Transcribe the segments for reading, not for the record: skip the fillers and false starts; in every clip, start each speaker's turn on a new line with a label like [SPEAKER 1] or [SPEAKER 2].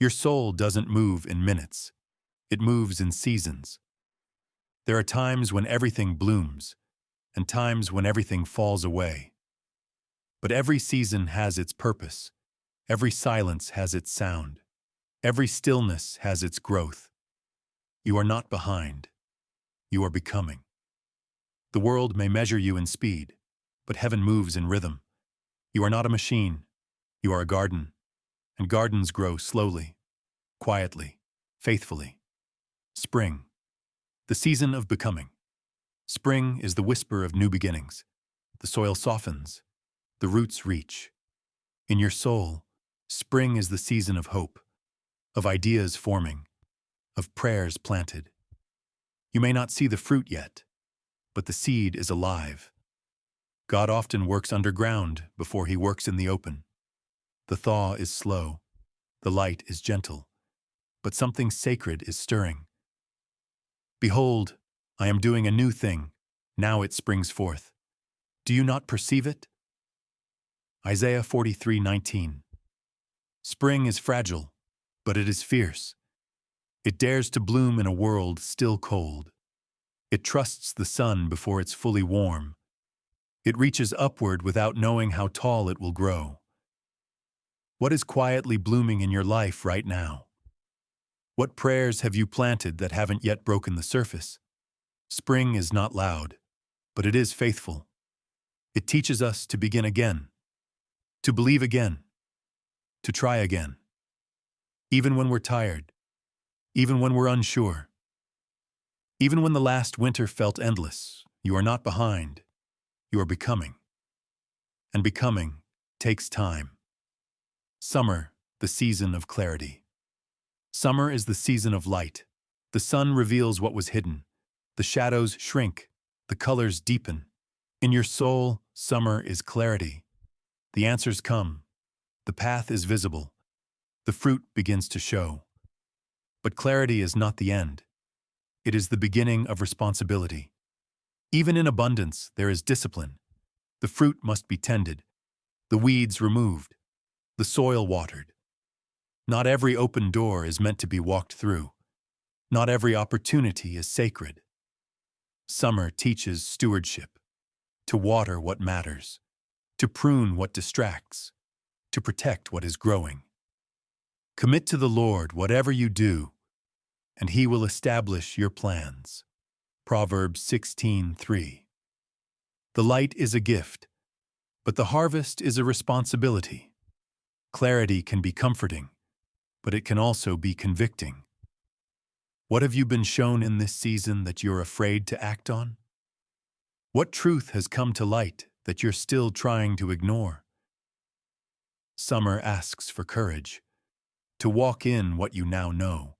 [SPEAKER 1] Your soul doesn't move in minutes. It moves in seasons. There are times when everything blooms, and times when everything falls away. But every season has its purpose. Every silence has its sound. Every stillness has its growth. You are not behind. You are becoming. The world may measure you in speed, but heaven moves in rhythm. You are not a machine. You are a garden, and gardens grow slowly, quietly, faithfully. Spring, the season of becoming. Spring is the whisper of new beginnings. The soil softens. The roots reach. In your soul, spring is the season of hope, of ideas forming, of prayers planted. You may not see the fruit yet, but the seed is alive. God often works underground before he works in the open. The thaw is slow. The light is gentle. But something sacred is stirring. Behold, I am doing a new thing. Now it springs forth. Do you not perceive it? Isaiah 43:19. Spring is fragile, but it is fierce. It dares to bloom in a world still cold. It trusts the sun before it's fully warm. It reaches upward without knowing how tall it will grow. What is quietly blooming in your life right now? What prayers have you planted that haven't yet broken the surface? Spring is not loud, but it is faithful. It teaches us to begin again, to believe again, to try again. Even when we're tired, even when we're unsure, even when the last winter felt endless, you are not behind, you are becoming. And becoming takes time. Summer, the season of clarity. Summer is the season of light. The sun reveals what was hidden. The shadows shrink. The colors deepen. In your soul, summer is clarity. The answers come. The path is visible. The fruit begins to show. But clarity is not the end. It is the beginning of responsibility. Even in abundance, there is discipline. The fruit must be tended, the weeds removed, the soil watered. Not every open door is meant to be walked through. Not every opportunity is sacred. Summer teaches stewardship, to water what matters, to prune what distracts, to protect what is growing. Commit to the Lord whatever you do, and he will establish your plans. Proverbs 16:3. The light is a gift, but the harvest is a responsibility. Clarity can be comforting, but it can also be convicting. What have you been shown in this season that you're afraid to act on? What truth has come to light that you're still trying to ignore? Summer asks for courage, to walk in what you now know,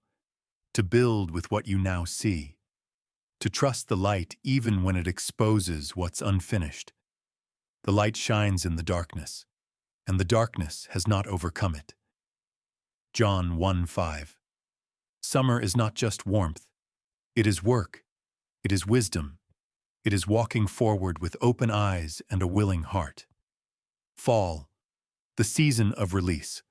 [SPEAKER 1] to build with what you now see, to trust the light even when it exposes what's unfinished. The light shines in the darkness, and the darkness has not overcome it. John 1:5. Summer is not just warmth. It is work. It is wisdom. It is walking forward with open eyes and a willing heart. Fall, the season of release.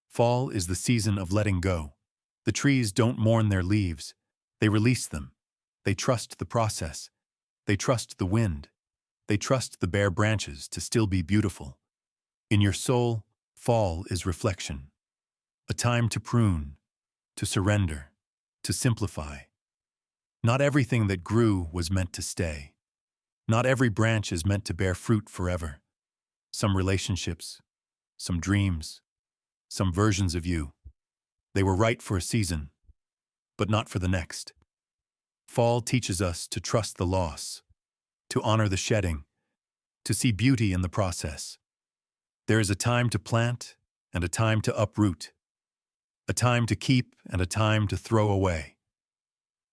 [SPEAKER 1] Fall is the season of letting go. The trees don't mourn their leaves. They release them. They trust the process. They trust the wind. They trust the bare branches to still be beautiful. In your soul, fall is reflection. A time to prune, to surrender, to simplify. Not everything that grew was meant to stay. Not every branch is meant to bear fruit forever. Some relationships, some dreams, some versions of you, they were right for a season, but not for the next. Fall teaches us to trust the loss, to honor the shedding, to see beauty in the process. There is a time to plant and a time to uproot, a time to keep and a time to throw away.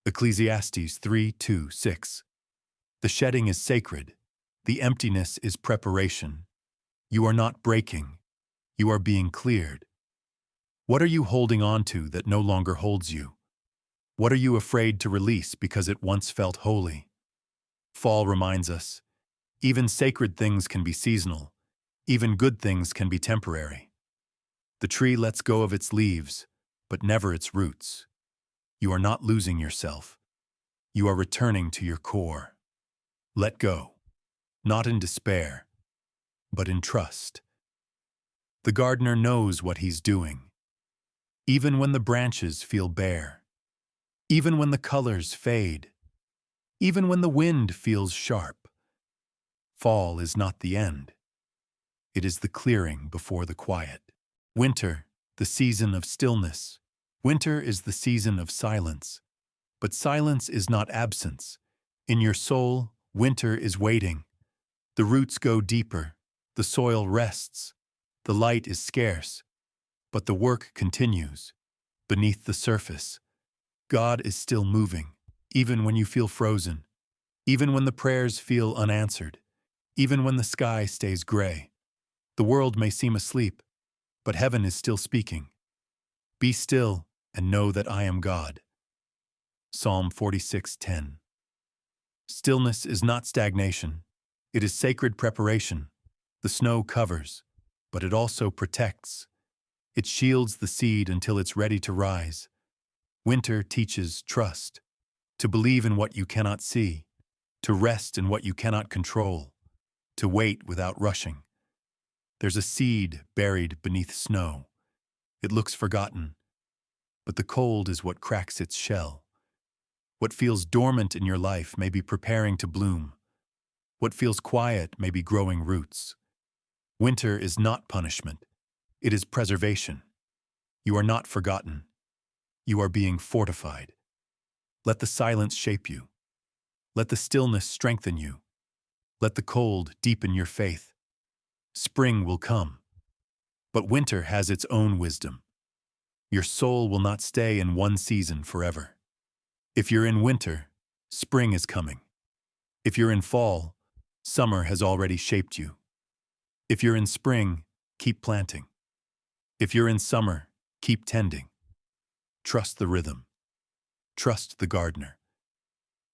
[SPEAKER 1] Ecclesiastes 3:2-6. The shedding is sacred. The emptiness is preparation. You are not breaking. You are being cleared. What are you holding on to that no longer holds you? What are you afraid to release because it once felt holy? Fall reminds us, even sacred things can be seasonal. Even good things can be temporary. The tree lets go of its leaves, but never its roots. You are not losing yourself. You are returning to your core. Let go, not in despair, but in trust. The gardener knows what he's doing, even when the branches feel bare, even when the colors fade, even when the wind feels sharp. Fall is not the end. It is the clearing before the quiet. Winter, the season of stillness. Winter is the season of silence. But silence is not absence. In your soul, winter is waiting. The roots go deeper. The soil rests. The light is scarce. But the work continues. Beneath the surface, God is still moving, even when you feel frozen, even when the prayers feel unanswered, even when the sky stays gray. The world may seem asleep, but heaven is still speaking. Be still and know that I am God. Psalm 46:10. Stillness is not stagnation. It is sacred preparation. The snow covers, but it also protects. It shields the seed until it's ready to rise. Winter teaches trust, to believe in what you cannot see, to rest in what you cannot control, to wait without rushing. There's a seed buried beneath snow. It looks forgotten, but the cold is what cracks its shell. What feels dormant in your life may be preparing to bloom. What feels quiet may be growing roots. Winter is not punishment. It is preservation. You are not forgotten. You are being fortified. Let the silence shape you. Let the stillness strengthen you. Let the cold deepen your faith. Spring will come, but winter has its own wisdom. Your soul will not stay in one season forever. If you're in winter, spring is coming. If you're in fall, summer has already shaped you. If you're in spring, keep planting. If you're in summer, keep tending. Trust the rhythm. Trust the gardener.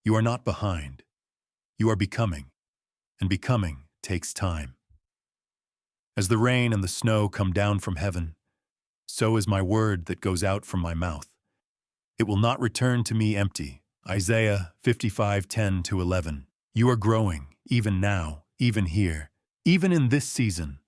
[SPEAKER 1] You are not behind. You are becoming, and becoming takes time. As the rain and the snow come down from heaven, so is my word that goes out from my mouth. It will not return to me empty. Isaiah 55:10-11. You are growing, even now, even here, even in this season.